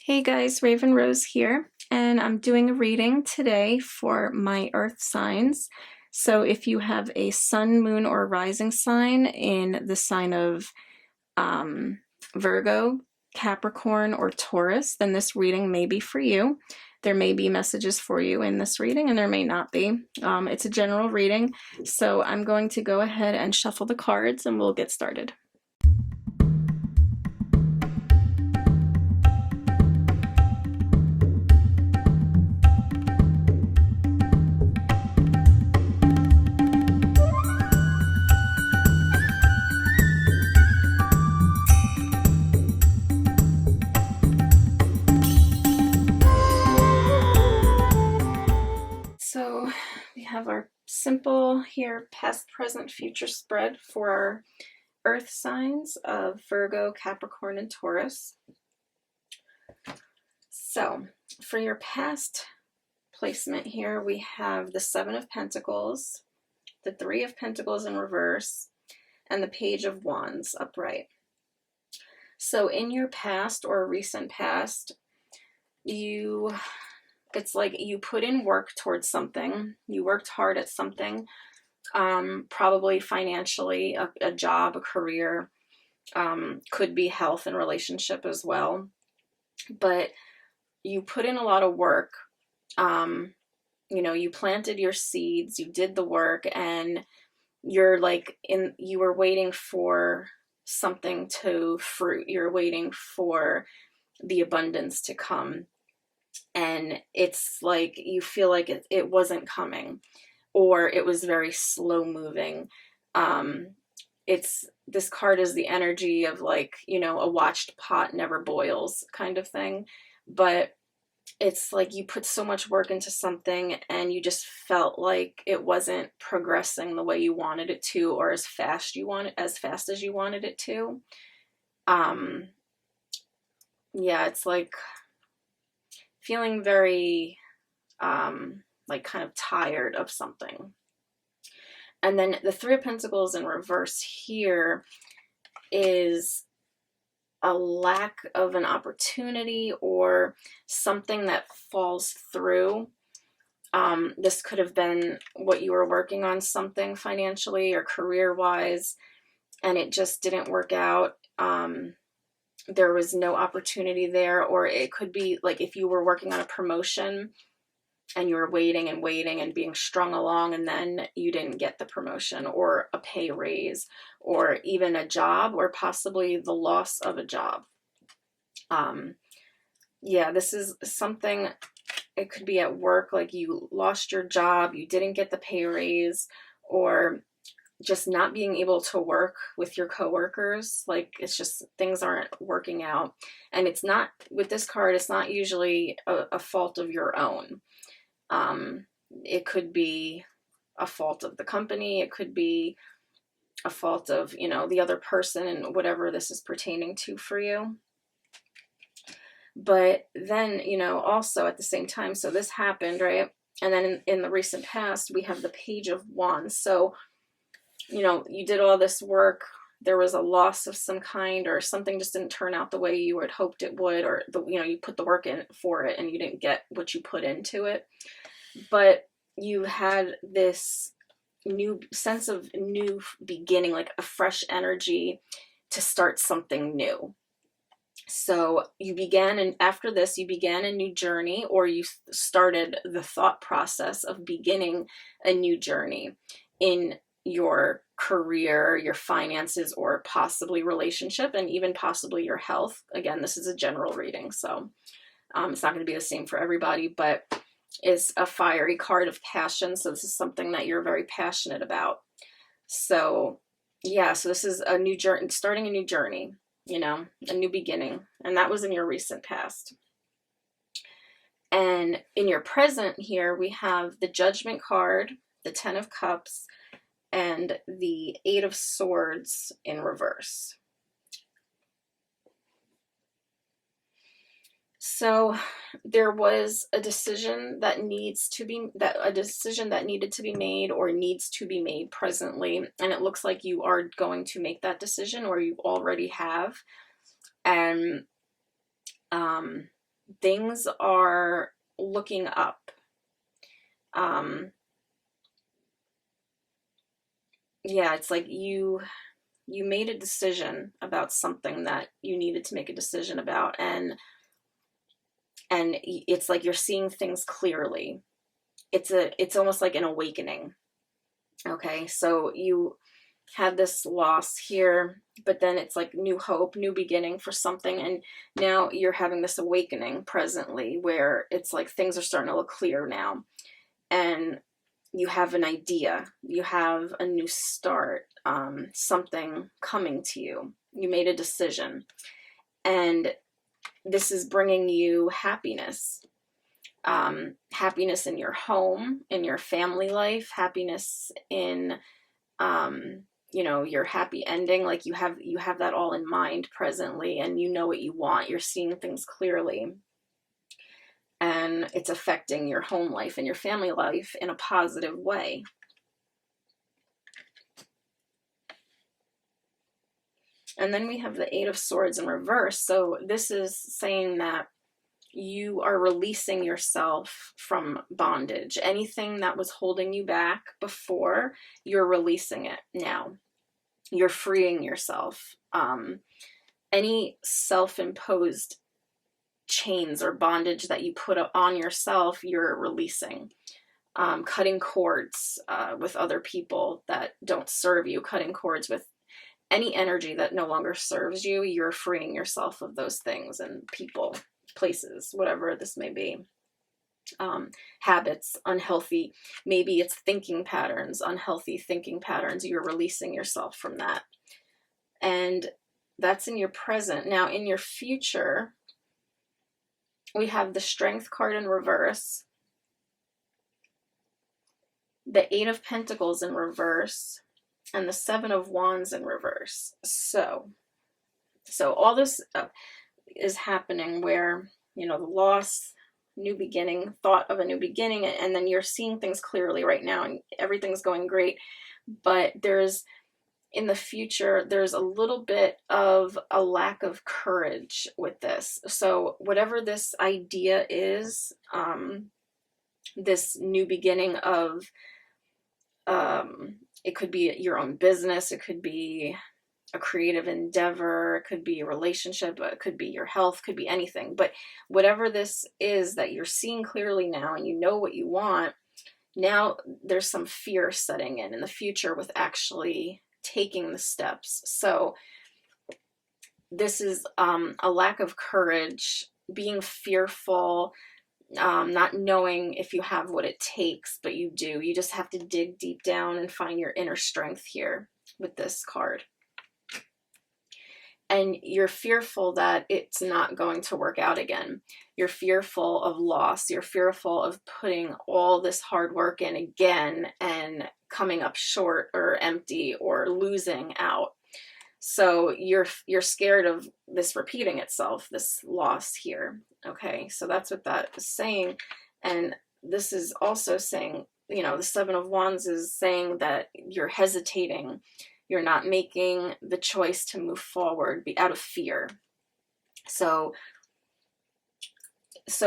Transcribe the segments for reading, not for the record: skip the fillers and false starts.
Hey guys, Raven Rose here, and I'm doing a reading today for my earth signs. So if you have a sun, moon, or rising sign in the sign of Virgo, Capricorn, or Taurus, then this reading may be for you. There may be messages for you in this reading, and there may not be. It's a general reading, so I'm going to go ahead and shuffle the cards, and we'll get started. So we have our simple here past, present, future spread for our earth signs of Virgo, Capricorn, and Taurus. So for your past placement here, we have the Seven of Pentacles, the Three of Pentacles in reverse, and the Page of Wands upright. So in your past or recent past, it's like you put in work towards something. You worked hard at something, probably financially, a job, a career, could be health and relationship as well. But you put in a lot of work. You planted your seeds, you did the work, and you were waiting for something to fruit. You're waiting for the abundance to come. And it's like you feel like it wasn't coming, or it was very slow moving. This card is the energy of a watched pot never boils kind of thing. But it's like you put so much work into something and you just felt like it wasn't progressing the way you wanted it to, or as fast as you wanted it to. It's like feeling very kind of tired of something. And then the Three of Pentacles in reverse here is a lack of an opportunity or something that falls through. This could have been what you were working on, something financially or career-wise, and it just didn't work out. There was no opportunity there. Or it could be like if you were working on a promotion and you were waiting and waiting and being strung along, and then you didn't get the promotion or a pay raise or even a job, or possibly the loss of a job. This is something. It could be at work, like you lost your job, you didn't get the pay raise, or just not being able to work with your coworkers. Like it's just things aren't working out. And it's not, with this card, it's not usually a fault of your own. It could be a fault of the company. It could be a fault of, the other person and whatever this is pertaining to for you. But then, also at the same time, so this happened, right? And then in the recent past, we have the Page of Wands. So, you did all this work, there was a loss of some kind, or something just didn't turn out the way you had hoped it would, or you put the work in for it and you didn't get what you put into it. But you had this new sense of new beginning, like a fresh energy to start something new. So you began, and after this, you began a new journey, or you started the thought process of beginning a new journey in your career, your finances, or possibly relationship, and even possibly your health. Again, this is a general reading, so it's not going to be the same for everybody, but it's a fiery card of passion. So this is something that you're very passionate about. So so this is a new journey, starting a new journey, a new beginning. And that was in your recent past. And in your present here, we have the Judgment card, the Ten of Cups, and the Eight of Swords in reverse. So there was a decision that needed to be made, or needs to be made presently, and it looks like you are going to make that decision, or you already have. And things are looking up. Yeah, it's like you made a decision about something that you needed to make a decision about, and it's like you're seeing things clearly. It's almost like an awakening. Okay, so you had this loss here, but then it's like new hope, new beginning for something, and now you're having this awakening presently where it's like things are starting to look clear now, and you have an idea, you have a new start, something coming to you. You made a decision, and this is bringing you happiness. Happiness in your home, in your family life, happiness in, your happy ending. Like you have that all in mind presently, and you know what you want. You're seeing things clearly, and it's affecting your home life and your family life in a positive way. And then we have the Eight of Swords in reverse. So this is saying that you are releasing yourself from bondage. Anything that was holding you back before, you're releasing it now. You're freeing yourself. Any self-imposed chains or bondage that you put on yourself, you're releasing. Cutting cords with other people that don't serve you, cutting cords with any energy that no longer serves you, you're freeing yourself of those things and people, places, whatever this may be. Habits, unhealthy, maybe it's thinking patterns, unhealthy thinking patterns, you're releasing yourself from that. And that's in your present. Now in your future, we have the Strength card in reverse, the Eight of Pentacles in reverse, and the Seven of Wands in reverse. So all this is happening where, the loss, new beginning, thought of a new beginning, and then you're seeing things clearly right now and everything's going great. But in the future, there's a little bit of a lack of courage with this. So whatever this idea is, this new beginning of, it could be your own business, it could be a creative endeavor, it could be a relationship, it could be your health, could be anything. But whatever this is that you're seeing clearly now and you know what you want, now there's some fear setting in the future with actually taking the steps. So this is a lack of courage, being fearful, not knowing if you have what it takes, but you do. You just have to dig deep down and find your inner strength here with this card. And you're fearful that it's not going to work out again. You're fearful of loss. You're fearful of putting all this hard work in again and coming up short or empty or losing out. So you're scared of this repeating itself, this loss here. Okay, so that's what that is saying. And this is also saying, the Seven of Wands is saying that you're hesitating. You're not making the choice to move forward out of fear. So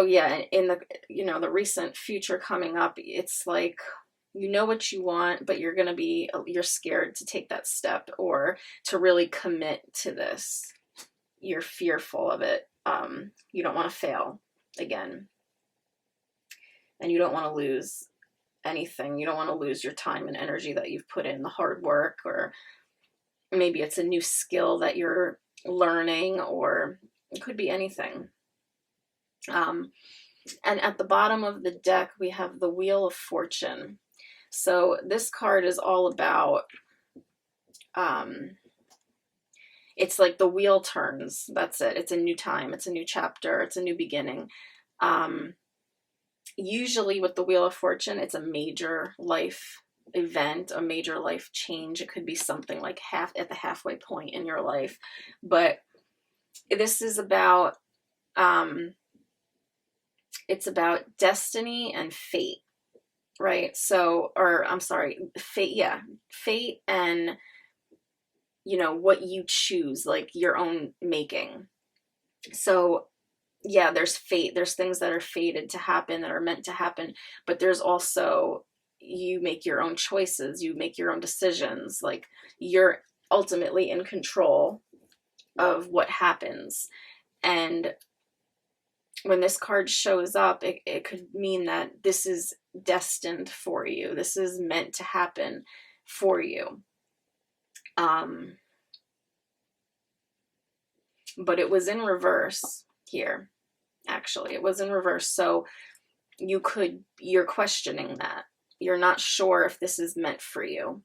yeah, in the recent future coming up, it's like, you know what you want, but you're scared to take that step or to really commit to this. You're fearful of it. You don't want to fail again. And you don't want to lose anything. You don't want to lose your time and energy that you've put in, the hard work, or maybe it's a new skill that you're learning, or it could be anything. And at the bottom of the deck, we have the Wheel of Fortune. So this card is all about, it's like the wheel turns. That's it. It's a new time. It's a new chapter. It's a new beginning. Usually with the Wheel of Fortune, it's a major life event, a major life change. It could be something like at the halfway point in your life. But this is about, it's about destiny and fate. Right? So, or I'm sorry, fate, yeah. Fate and, what you choose, like your own making. So yeah, there's fate. There's things that are fated to happen, that are meant to happen, but there's also, you make your own choices, you make your own decisions. Like, you're ultimately in control of what happens. And when this card shows up, it could mean that this is destined for you. This is meant to happen for you. But it was in reverse here. Actually, it was in reverse. So you're questioning that. You're not sure if this is meant for you.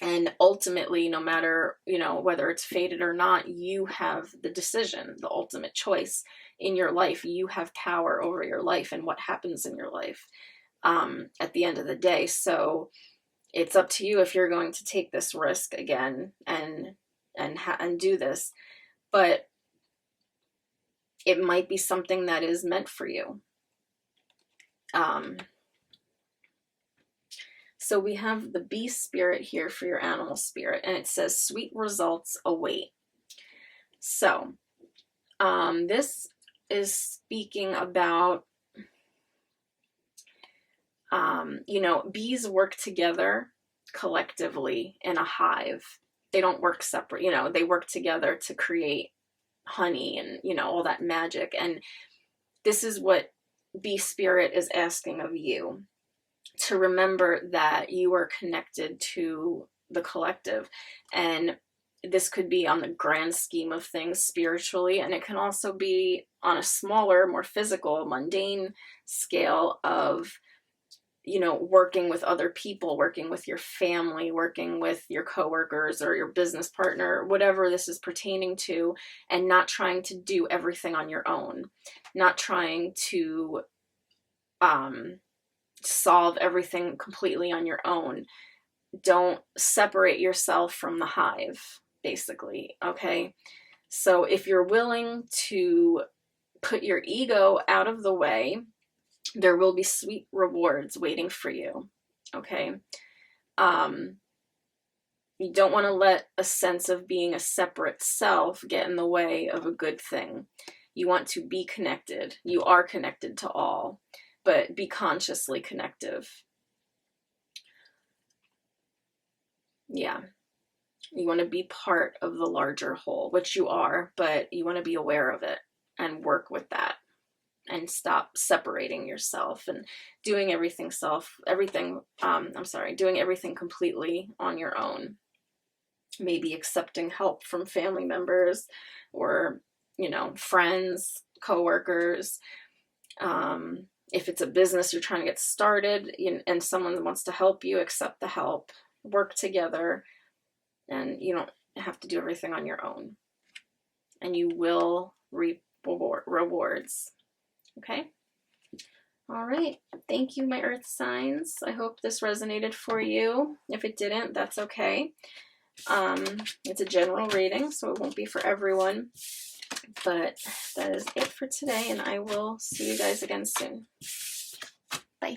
And ultimately, no matter, whether it's fated or not, you have the decision, the ultimate choice in your life. You have power over your life and what happens in your life at the end of the day. So it's up to you if you're going to take this risk again and do this. But it might be something that is meant for you. So we have the bee spirit here for your animal spirit, and it says sweet results await. So this is speaking about, bees work together collectively in a hive. They don't work separate, they work together to create honey and, all that magic. And this is what bee spirit is asking of you, to remember that you are connected to the collective. And this could be on the grand scheme of things spiritually, and it can also be on a smaller, more physical, mundane scale of, working with other people, working with your family, working with your coworkers or your business partner, whatever this is pertaining to, and not trying to do everything on your own, not trying to solve everything completely on your own. Don't separate yourself from the hive, basically, okay? So if you're willing to put your ego out of the way, there will be sweet rewards waiting for you, okay? You don't want to let a sense of being a separate self get in the way of a good thing. You want to be connected. You are connected to all, but be consciously connective. Yeah. You want to be part of the larger whole, which you are, but you want to be aware of it and work with that and stop separating yourself and doing everything doing everything completely on your own. Maybe accepting help from family members or, friends, coworkers. If it's a business you're trying to get started and someone wants to help you, accept the help, work together, and you don't have to do everything on your own. And you will reap rewards. Okay? All right. Thank you, my earth signs. I hope this resonated for you. If it didn't, that's okay. It's a general reading, so it won't be for everyone. But that is it for today, and I will see you guys again soon. Bye.